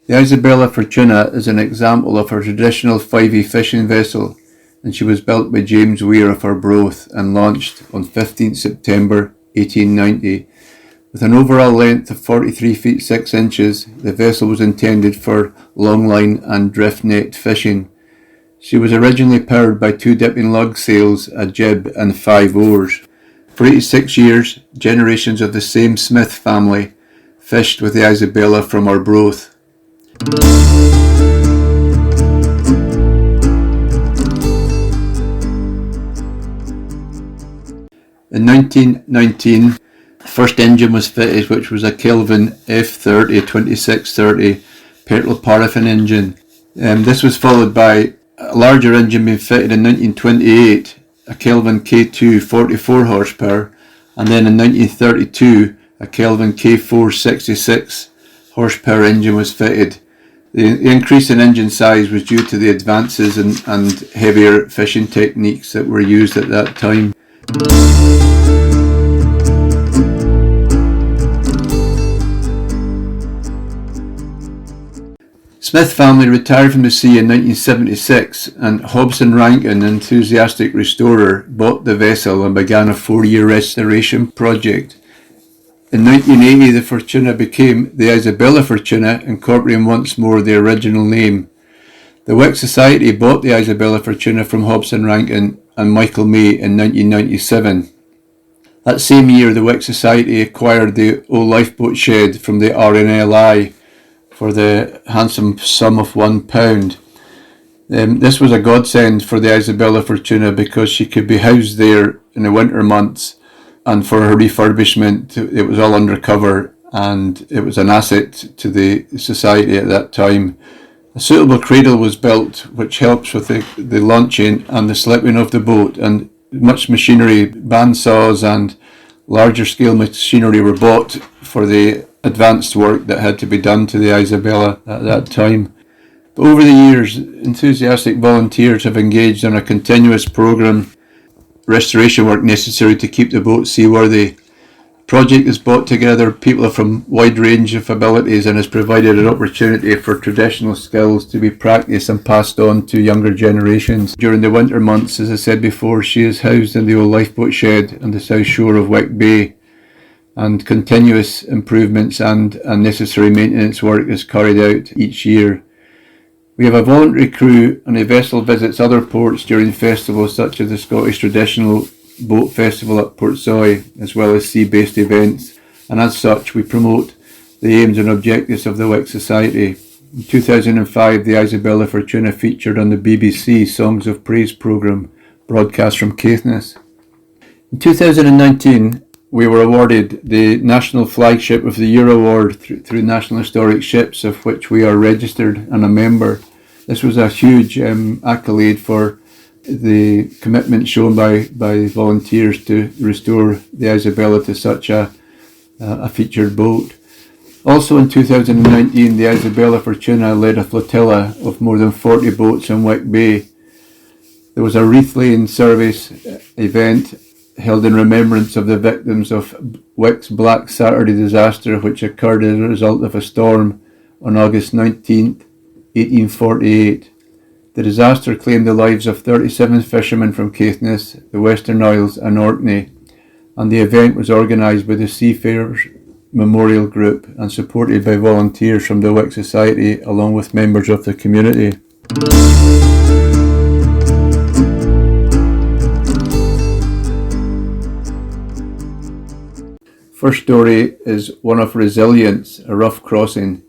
The Isabella Fortuna is an example of a traditional 5e fishing vessel, and she was built by James Weir of Arbroath and launched on 15th September 1890. With an overall length of 43 feet 6 inches, the vessel was intended for longline and drift net fishing. She was originally powered by 2 dipping lug sails, a jib and 5 oars. For 86 years, generations of the same Smith family fished with the Isabella from Arbroath. In 1919, the first engine was fitted, which was a Kelvin F30 2630 petrol paraffin engine. This was followed by a larger engine being fitted in 1928, a Kelvin K2 44 horsepower, and then in 1932 a Kelvin K4 66 horsepower engine was fitted. The increase in engine size was due to the advances and heavier fishing techniques that were used at that time. Smith family retired from the sea in 1976, and Hobson Rankin, an enthusiastic restorer, bought the vessel and began a 4-year restoration project. In 1980, the Fortuna became the Isabella Fortuna, incorporating once more the original name. The Wick Society bought the Isabella Fortuna from Hobson Rankin and Michael May in 1997. That same year, the Wick Society acquired the old lifeboat shed from the RNLI for the handsome sum of £1. This was a godsend for the Isabella Fortuna because she could be housed there in the winter months, and for her refurbishment it was all undercover and it was an asset to the society at that time. A suitable cradle was built which helps with the launching and the slipping of the boat, and much machinery, bandsaws and larger scale machinery were bought for the advanced work that had to be done to the Isabella at that time. But over the years, enthusiastic volunteers have engaged on a continuous programme restoration work necessary to keep the boat seaworthy. The project has brought together people from a wide range of abilities and has provided an opportunity for traditional skills to be practiced and passed on to younger generations. During the winter months, as I said before, she is housed in the old lifeboat shed on the south shore of Wick Bay, and continuous improvements and necessary maintenance work is carried out each year. We have a voluntary crew, and the vessel visits other ports during festivals such as the Scottish Traditional Boat Festival at Portsoy, as well as sea-based events, and as such we promote the aims and objectives of the Wick Society. In 2005, the Isabella Fortuna featured on the BBC Songs of Praise programme, broadcast from Caithness. In 2019, we were awarded the National Flagship of the Year Award through National Historic Ships, of which we are registered and a member. This was a huge accolade for the commitment shown by volunteers to restore the Isabella to such a featured boat. Also in 2019, the Isabella Fortuna led a flotilla of more than 40 boats in Wick Bay. There was a wreath laying service event held in remembrance of the victims of Wick's Black Saturday disaster, which occurred as a result of a storm on August 19, 1848. The disaster claimed the lives of 37 fishermen from Caithness, the Western Isles and Orkney, and the event was organised by the Seafarers Memorial Group and supported by volunteers from the Wick Society along with members of the community. First story is one of resilience, a rough crossing.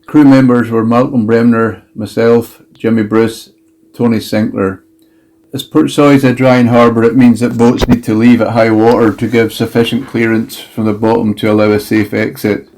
Crew members were Malcolm Bremner, myself, Jimmy Bruce, Tony Sinclair. As Portsoy is a drying harbour, it means that boats need to leave at high water to give sufficient clearance from the bottom to allow a safe exit.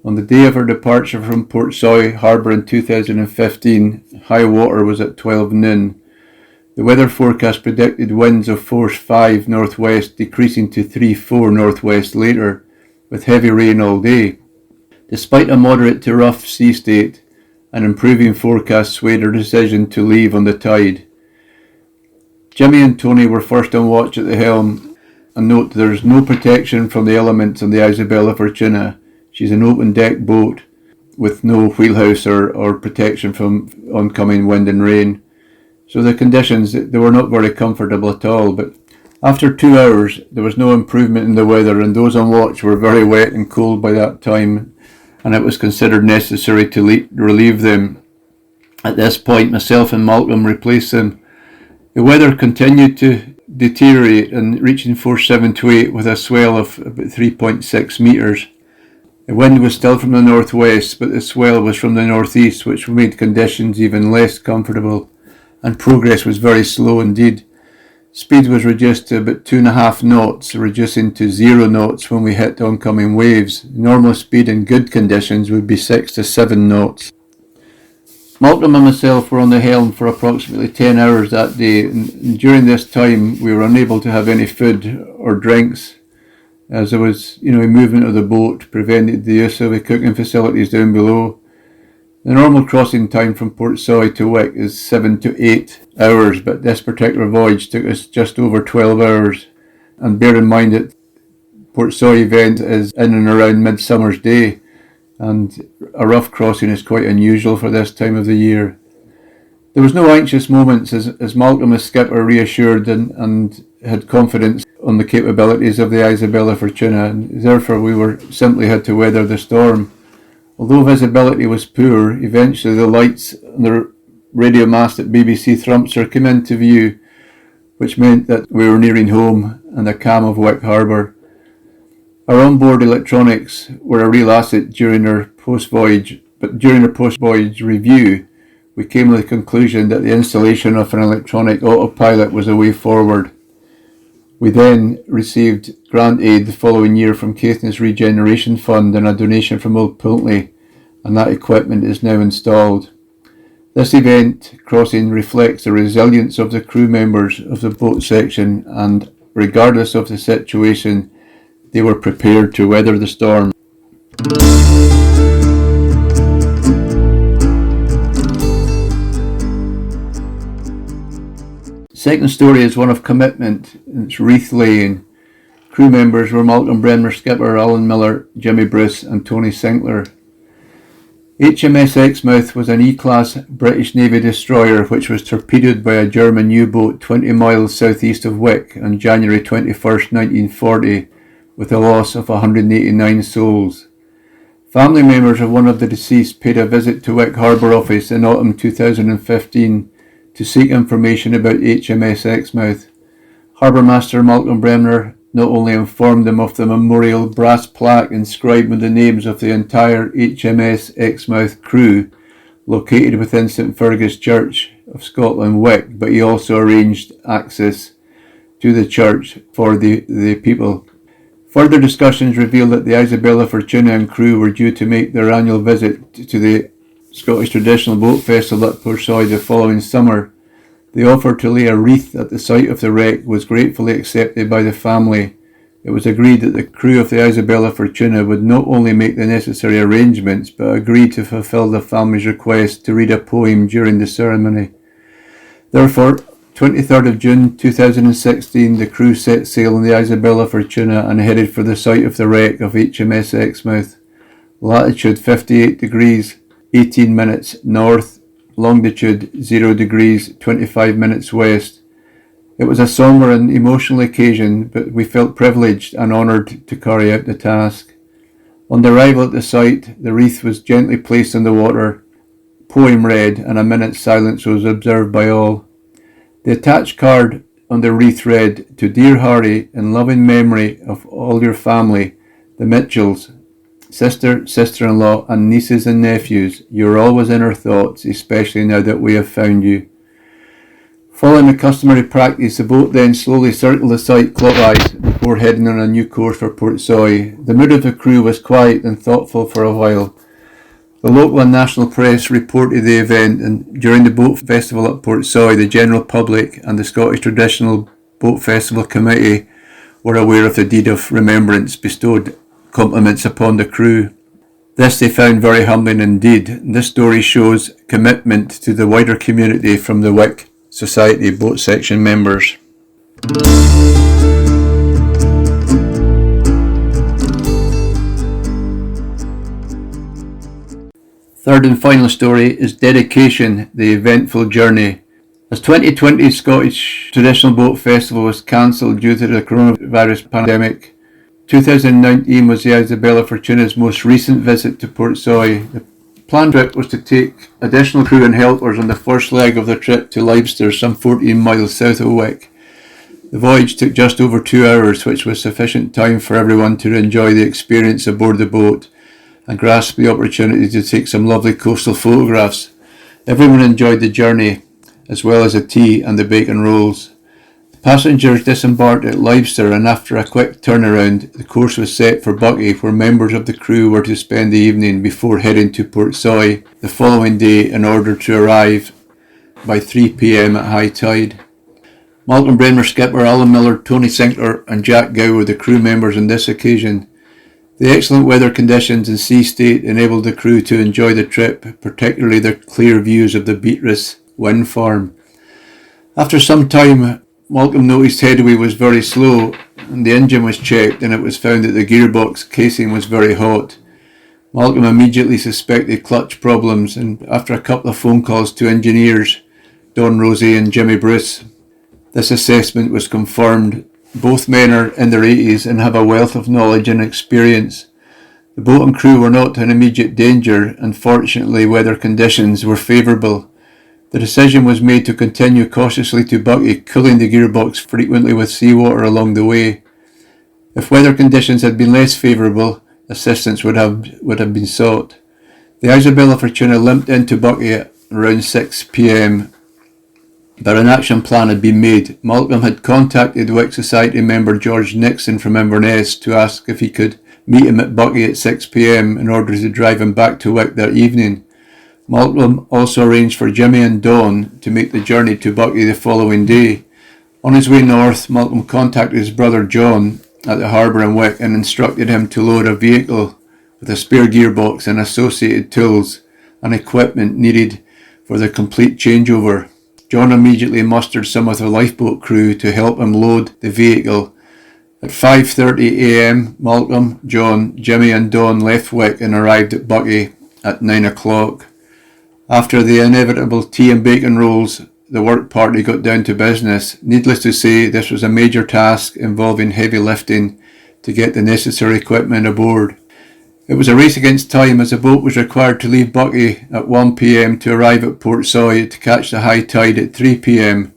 On the day of our departure from Portsoy harbour in 2015, high water was at 12 noon. The weather forecast predicted winds of force 5 northwest, decreasing to 3-4 northwest later, with heavy rain all day. Despite a moderate to rough sea state, an improving forecast swayed our decision to leave on the tide. Jimmy and Tony were first on watch at the helm, and note there is no protection from the elements on the Isabella Fortuna. She's an open deck boat. with no wheelhouse or protection from oncoming wind and rain. So the conditions, they were not very comfortable at all. But after 2 hours, there was no improvement in the weather, and those on watch were very wet and cold by that time, and it was considered necessary to relieve them. At this point, myself and Malcolm replaced them. The weather continued to deteriorate, and reaching force 7 to 8 with a swell of about 3.6 metres. The wind was still from the northwest, but the swell was from the northeast, which made conditions even less comfortable, and progress was very slow indeed. Speed was reduced to about 2.5 knots, reducing to 0 knots when we hit oncoming waves. Normal speed in good conditions would be 6 to 7 knots. Malcolm and myself were on the helm for approximately 10 hours that day, and during this time we were unable to have any food or drinks, as there was, movement of the boat prevented the use of the cooking facilities down below. The normal crossing time from Portsoy to Wick is 7 to 8 hours, but this particular voyage took us just over 12 hours. And bear in mind that Portsoy event is in and around Midsummer's Day, and a rough crossing is quite unusual for this time of the year. There was no anxious moments as Malcolm as skipper reassured and had confidence on the capabilities of the Isabella Fortuna, and therefore we simply had to weather the storm. Although visibility was poor, eventually the lights on the radio mast at BBC Thrumpster came into view, which meant that we were nearing home and the calm of Wick Harbour. Our onboard electronics were a real asset during our post-voyage, but during our post-voyage review, we came to the conclusion that the installation of an electronic autopilot was a way forward. We then received grant aid the following year from Caithness Regeneration Fund and a donation from Old Pulteney, and that equipment is now installed. This event crossing reflects the resilience of the crew members of the boat section, and regardless of the situation, they were prepared to weather the storm. Second story is one of commitment. It's wreath laying. Crew members were Malcolm Bremner, skipper Alan Miller, Jimmy Bruce and Tony Sinclair. HMS Exmouth was an E-class British Navy destroyer which was torpedoed by a German U-boat 20 miles southeast of Wick on January 21st, 1940, with a loss of 189 souls. Family members of one of the deceased paid a visit to Wick Harbour Office in autumn 2015 to seek information about HMS Exmouth. Harbour Master Malcolm Bremner not only informed them of the memorial brass plaque inscribed with the names of the entire HMS Exmouth crew located within St Fergus Church of Scotland, Wick, but he also arranged access to the church for the people. Further discussions revealed that the Isabella Fortuna and crew were due to make their annual visit to the Scottish Traditional Boat Festival at Portsoy the following summer. The offer to lay a wreath at the site of the wreck was gratefully accepted by the family. It was agreed that the crew of the Isabella Fortuna would not only make the necessary arrangements, but agree to fulfil the family's request to read a poem during the ceremony. Therefore, 23rd of June 2016, the crew set sail on the Isabella Fortuna and headed for the site of the wreck of HMS Exmouth. Latitude 58 degrees 18 minutes north, longitude 0 degrees 25 minutes west. It was a sombre and emotional occasion, but we felt privileged and honoured to carry out the task. On the arrival at the site, the wreath was gently placed in the water, poem read, and a minute's silence was observed by all. The attached card on the wreath read, "To dear Harry, in loving memory of all your family, the Mitchells, sister, sister-in-law, and nieces and nephews, you're always in our thoughts, especially now that we have found you." Following the customary practice, the boat then slowly circled the site clockwise before heading on a new course for Portsoy. The mood of the crew was quiet and thoughtful for a while. The local and national press reported the event, and during the boat festival at Portsoy, the general public and the Scottish Traditional Boat Festival Committee were aware of the deed of remembrance, bestowed compliments upon the crew. This they found very humbling indeed. This story shows commitment to the wider community from the Wick Society boat section members. Third and final story is Dedication, the Eventful Journey. As 2020's Scottish Traditional Boat Festival was cancelled due to the coronavirus pandemic, 2019 was the Isabella Fortuna's most recent visit to Portsoy. The planned trip was to take additional crew and helpers on the first leg of the trip to Leicester, some 14 miles south of Wick. The voyage took just over 2 hours, which was sufficient time for everyone to enjoy the experience aboard the boat and grasp the opportunity to take some lovely coastal photographs. Everyone enjoyed the journey, as well as the tea and the bacon rolls. The passengers disembarked at Leicester, and after a quick turnaround, the course was set for Buckie, where members of the crew were to spend the evening before heading to Portsoy the following day in order to arrive by 3 p.m. at high tide. Malcolm Bramer skipper, Alan Miller, Tony Sinclair and Jack Gow were the crew members on this occasion. The excellent weather conditions and sea state enabled the crew to enjoy the trip, particularly the clear views of the Beatrice wind farm. After some time, Malcolm noticed headway was very slow, and the engine was checked, and it was found that the gearbox casing was very hot. Malcolm immediately suspected clutch problems, and after a couple of phone calls to engineers, Don Rosé and Jimmy Bruce, this assessment was confirmed. Both men are in their 80s and have a wealth of knowledge and experience. The boat and crew were not in immediate danger, and fortunately weather conditions were favourable. The decision was made to continue cautiously to Buckie, cooling the gearbox frequently with seawater along the way. If weather conditions had been less favourable, assistance would have been sought. The Isabella Fortuna limped into Buckie at around 6 p.m. but an action plan had been made. Malcolm had contacted Wick Society member George Nixon from Inverness to ask if he could meet him at Buckie at 6 p.m. in order to drive him back to Wick that evening. Malcolm also arranged for Jimmy and Don to make the journey to Buckie the following day. On his way north, Malcolm contacted his brother John at the harbour in Wick and instructed him to load a vehicle with a spare gearbox and associated tools and equipment needed for the complete changeover. John immediately mustered some of the lifeboat crew to help him load the vehicle. At 5:30 a.m, Malcolm, John, Jimmy and Don left Wick and arrived at Buckie at 9 o'clock. After the inevitable tea and bacon rolls, the work party got down to business. Needless to say, this was a major task involving heavy lifting to get the necessary equipment aboard. It was a race against time, as the boat was required to leave Buckie at 1 p.m. to arrive at Portsoy to catch the high tide at 3 p.m.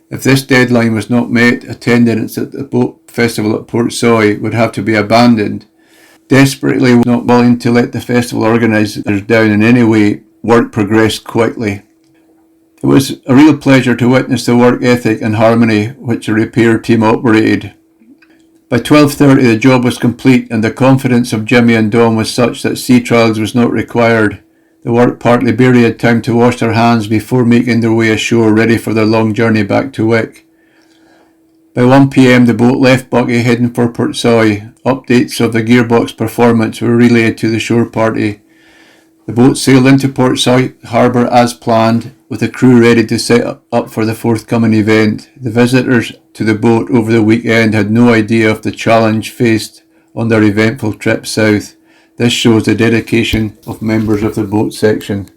If this deadline was not met, attendance at the boat festival at Portsoy would have to be abandoned. Desperately not willing to let the festival organisers down in any way, work progressed quickly. It was a real pleasure to witness the work ethic and harmony which the repair team operated. By 12:30 the job was complete, and the confidence of Jimmy and Don was such that sea trials was not required. The work party barely had time to wash their hands before making their way ashore, ready for their long journey back to Wick. By 1 p.m. the boat left Buckie heading for Portsoy. Updates of the gearbox performance were relayed to the shore party. The boat sailed into Portsoy harbour as planned, with the crew ready to set up for the forthcoming event. The visitors to the boat over the weekend had no idea of the challenge faced on their eventful trip south. This shows the dedication of members of the boat section.